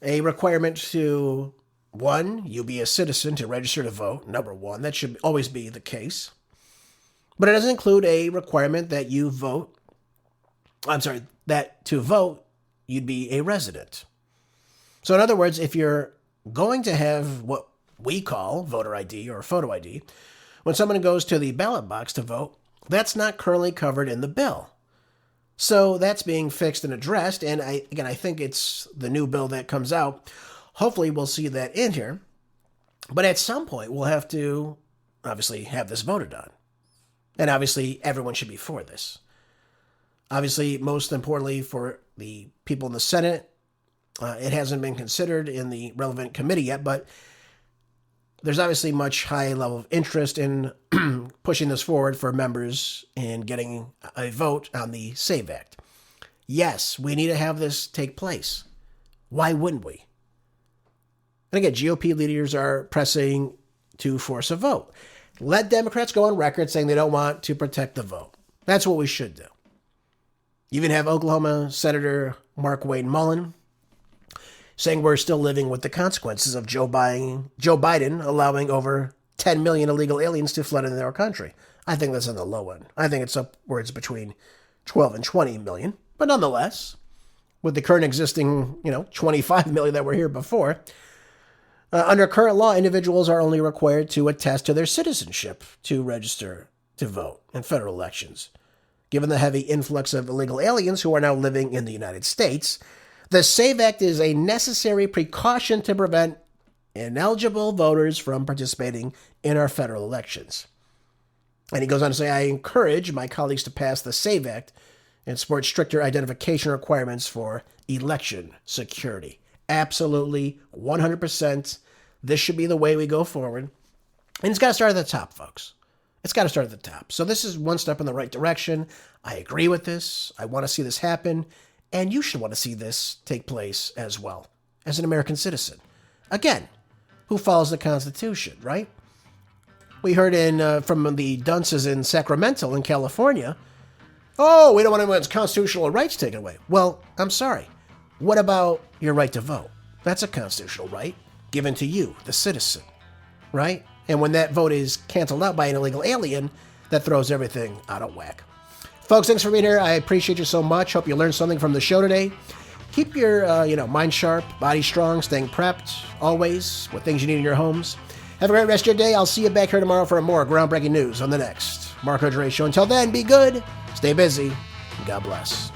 a requirement to, 1, you be a citizen to register to vote, number 1. That should always be the case. But it doesn't include a requirement that you vote, that to vote, you'd be a resident. So in other words, if you're going to have what we call voter ID or photo ID, when someone goes to the ballot box to vote, that's not currently covered in the bill. So that's being fixed and addressed, and I think it's the new bill that comes out. Hopefully we'll see that in here. But at some point, we'll have to obviously have this voted on. And obviously, everyone should be for this. Obviously, most importantly for the people in the Senate, it hasn't been considered in the relevant committee yet, but there's obviously much high level of interest in pushing this forward for members and getting a vote on the SAVE Act. Yes, we need to have this take place. Why wouldn't we? And again, GOP leaders are pressing to force a vote. Let Democrats go on record saying they don't want to protect the vote. That's what we should do. You even have Oklahoma Senator Mark Wayne Mullen saying we're still living with the consequences of Joe Biden allowing over 10 million illegal aliens to flood into our country. I think that's on the low end. I think it's upwards between 12 and 20 million. But nonetheless, with the current existing, 25 million that were here before, under current law, individuals are only required to attest to their citizenship to register to vote in federal elections. Given the heavy influx of illegal aliens who are now living in the United States, the SAVE Act is a necessary precaution to prevent ineligible voters from participating in our federal elections. And he goes on to say, I encourage my colleagues to pass the SAVE Act and support stricter identification requirements for election security. Absolutely, 100%. This should be the way we go forward. And it's got to start at the top, folks. It's got to start at the top. So this is one step in the right direction. I agree with this. I want to see this happen. And you should want to see this take place as well, as an American citizen. Again, who follows the Constitution, right? We heard from the dunces in Sacramento in California, oh, we don't want anyone's constitutional rights taken away. Well, I'm sorry. What about your right to vote? That's a constitutional right given to you, the citizen, right? And when that vote is canceled out by an illegal alien, that throws everything out of whack. Folks, thanks for being here. I appreciate you so much. Hope you learned something from the show today. Keep your, mind sharp, body strong, staying prepped, always, with things you need in your homes. Have a great rest of your day. I'll see you back here tomorrow for more groundbreaking news on the next Marco Dre Show. Until then, be good, stay busy, and God bless.